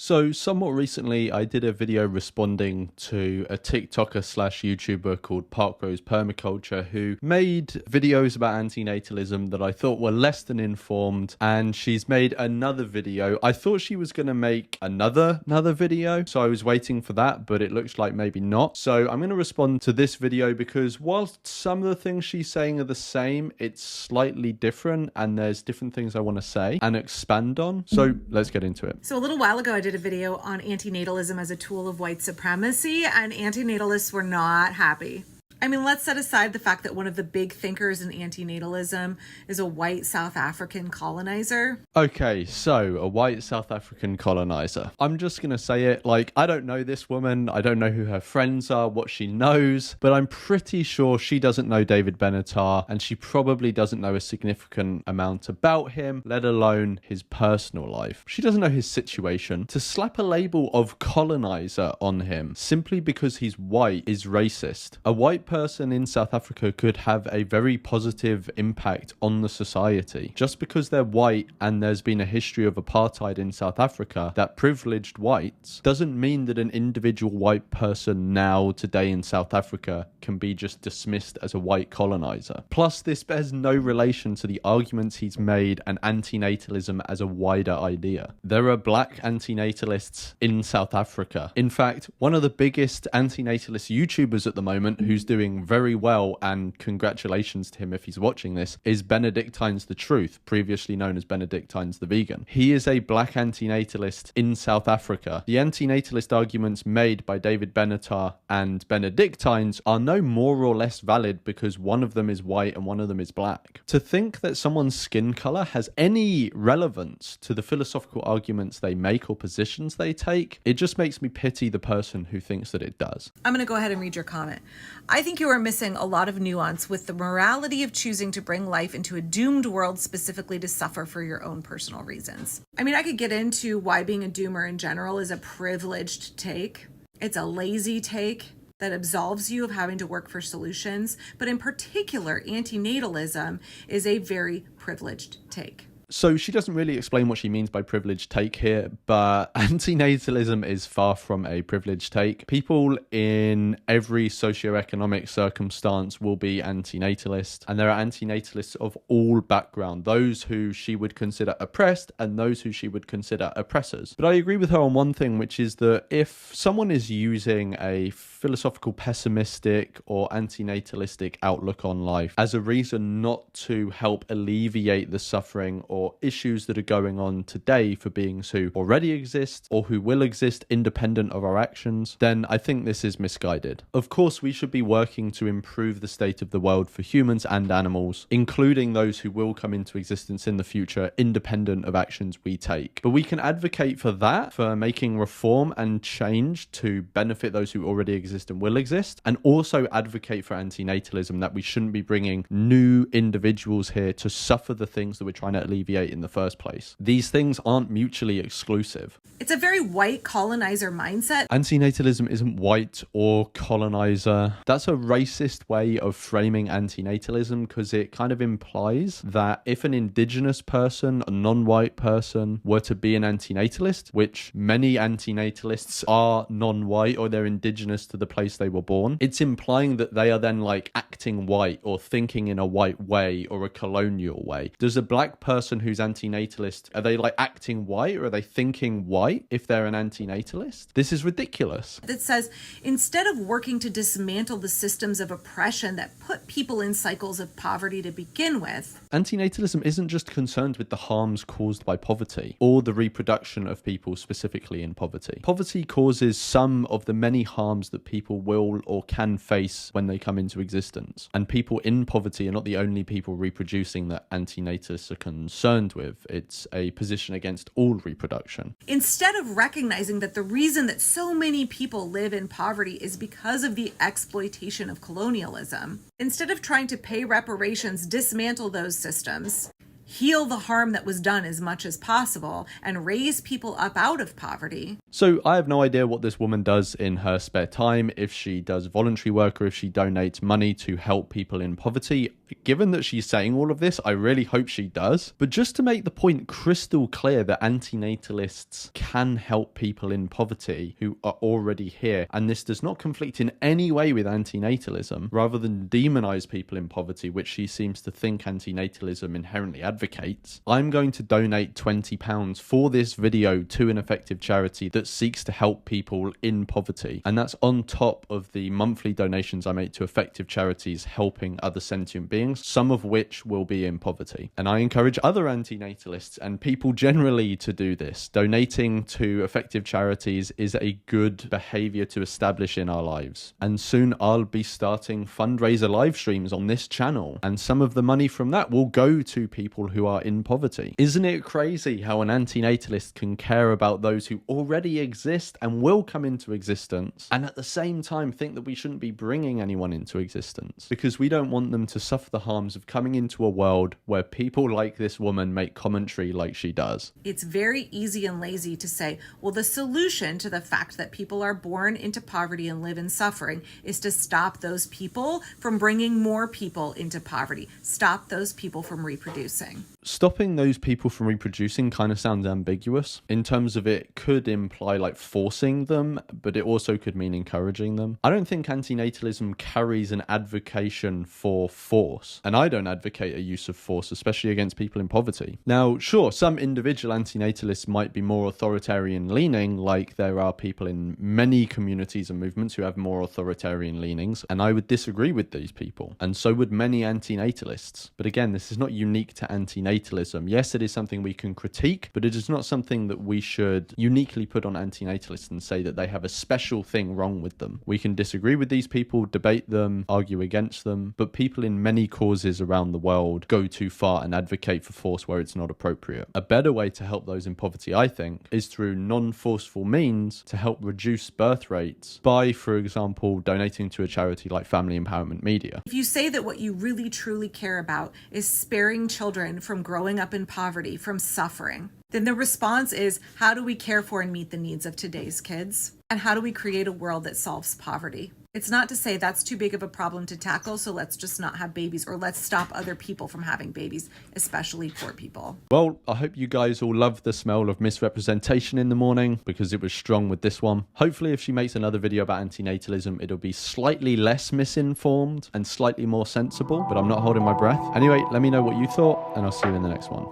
So somewhat recently, I did a video responding to a TikToker slash YouTuber called Parkrose Permaculture who made videos about antinatalism that I thought were less than informed, and she's made another video. I thought she was going to make another video, so I was waiting for that, but it looks like maybe not. So I'm going to respond to this video because whilst some of the things she's saying are the same, it's slightly different, and there's different things I want to say and expand on. So let's get into it. So a little while ago, I did a video on antinatalism as a tool of white supremacy, and antinatalists were not happy. I mean, let's set aside the fact that one of the big thinkers in antinatalism is a white South African colonizer. Okay, so a white South African colonizer. I'm just going to say it, like, I don't know this woman. I don't know who her friends are, what she knows, but I'm pretty sure she doesn't know David Benatar, and she probably doesn't know a significant amount about him, let alone his personal life. She doesn't know his situation. To slap a label of colonizer on him simply because he's white is racist. A white person in South Africa could have a very positive impact on the society. Just because they're white and there's been a history of apartheid in South Africa that privileged whites doesn't mean that an individual white person now today in South Africa can be just dismissed as a white colonizer. Plus, this bears no relation to the arguments he's made and antinatalism as a wider idea. There are black antinatalists in South Africa. In fact, one of the biggest antinatalist YouTubers at the moment who's doing very well, and congratulations to him if he's watching this, is Benedictines the Truth, previously known as Benedictines the Vegan. He is a black antinatalist in South Africa. The antinatalist arguments made by David Benatar and Benedictines are no more or less valid because one of them is white and one of them is black. To think that someone's skin color has any relevance to the philosophical arguments they make or positions they take, it just makes me pity the person who thinks that it does. I'm going to go ahead and read your comment. I think you are missing a lot of nuance with the morality of choosing to bring life into a doomed world specifically to suffer for your own personal reasons. I mean, I could get into why being a doomer in general is a privileged take. It's a lazy take that absolves you of having to work for solutions. But in particular, antinatalism is a very privileged take. So she doesn't really explain what she means by privileged take here, but antinatalism is far from a privileged take. People in every socioeconomic circumstance will be antinatalist, and there are antinatalists of all background, those who she would consider oppressed and those who she would consider oppressors. But I agree with her on one thing, which is that if someone is using a philosophical pessimistic or antinatalistic outlook on life as a reason not to help alleviate the suffering or issues that are going on today for beings who already exist or who will exist independent of our actions, then I think this is misguided. Of course, we should be working to improve the state of the world for humans and animals, including those who will come into existence in the future independent of actions we take. But we can advocate for that, for making reform and change to benefit those who already exist and will exist, and also advocate for antinatalism, that we shouldn't be bringing new individuals here to suffer the things that we're trying to alleviate in the first place. These things aren't mutually exclusive. It's a very white colonizer mindset. Antinatalism isn't white or colonizer. That's a racist way of framing antinatalism because it kind of implies that if an indigenous person, a non-white person, were to be an antinatalist, which many antinatalists are non-white or they're indigenous to the place they were born, it's implying that they are then like acting white or thinking in a white way or a colonial way. Does a black person who's antinatalist, are they like acting white or are they thinking white if they're an antinatalist? This is ridiculous. That says instead of working to dismantle the systems of oppression that put people in cycles of poverty to begin with, antinatalism isn't just concerned with the harms caused by poverty or the reproduction of people specifically in poverty. Poverty causes some of the many harms that people will or can face when they come into existence. And people in poverty are not the only people reproducing that antinatalists are concerned with. It's a position against all reproduction. Instead of recognizing that the reason that so many people live in poverty is because of the exploitation of colonialism, instead of trying to pay reparations, dismantle those systems, heal the harm that was done as much as possible, and raise people up out of poverty. So I have no idea what this woman does in her spare time, if she does voluntary work or if she donates money to help people in poverty. given that she's saying all of this, I really hope she does. But just to make the point crystal clear that antinatalists can help people in poverty who are already here, and this does not conflict in any way with antinatalism, rather than demonize people in poverty, which she seems to think antinatalism inherently advocates, I'm going to donate £20 for this video to an effective charity that seeks to help people in poverty. And that's on top of the monthly donations I make to effective charities helping other sentient beings, some of which will be in poverty. And I encourage other antinatalists and people generally to do this. Donating to effective charities is a good behavior to establish in our lives. And soon I'll be starting fundraiser live streams on this channel, and some of the money from that will go to people who are in poverty. Isn't it crazy how an antinatalist can care about those who already exist and will come into existence, and at the same time think that we shouldn't be bringing anyone into existence because we don't want them to suffer the harms of coming into a world where people like this woman make commentary like she does? It's very easy and lazy to say, well, the solution to the fact that people are born into poverty and live in suffering is to stop those people from bringing more people into poverty. Stop those people from reproducing. Stopping those people from reproducing kind of sounds ambiguous in terms of it could imply like forcing them, but it also could mean encouraging them. I don't think antinatalism carries an advocation for force, and I don't advocate a use of force, especially against people in poverty. Now, sure, some individual antinatalists might be more authoritarian leaning, like there are people in many communities and movements who have more authoritarian leanings, and I would disagree with these people, and so would many antinatalists. But again, this is not unique to antinatalism. Yes, it is something we can critique, but it is not something that we should uniquely put on antinatalists and say that they have a special thing wrong with them. We can disagree with these people, debate them, argue against them, but people in many causes around the world go too far and advocate for force where it's not appropriate. A better way to help those in poverty, I think, is through non-forceful means to help reduce birth rates by, for example, donating to a charity like Family Empowerment Media. If you say that what you really truly care about is sparing children from growing up in poverty, from suffering, then the response is, how do we care for and meet the needs of today's kids? And how do we create a world that solves poverty? It's not to say that's too big of a problem to tackle, so let's just not have babies, or let's stop other people from having babies, especially poor people. Well, I hope you guys all love the smell of misrepresentation in the morning, because it was strong with this one. Hopefully, if she makes another video about antinatalism, it'll be slightly less misinformed and slightly more sensible, but I'm not holding my breath. Anyway, let me know what you thought, and I'll see you in the next one.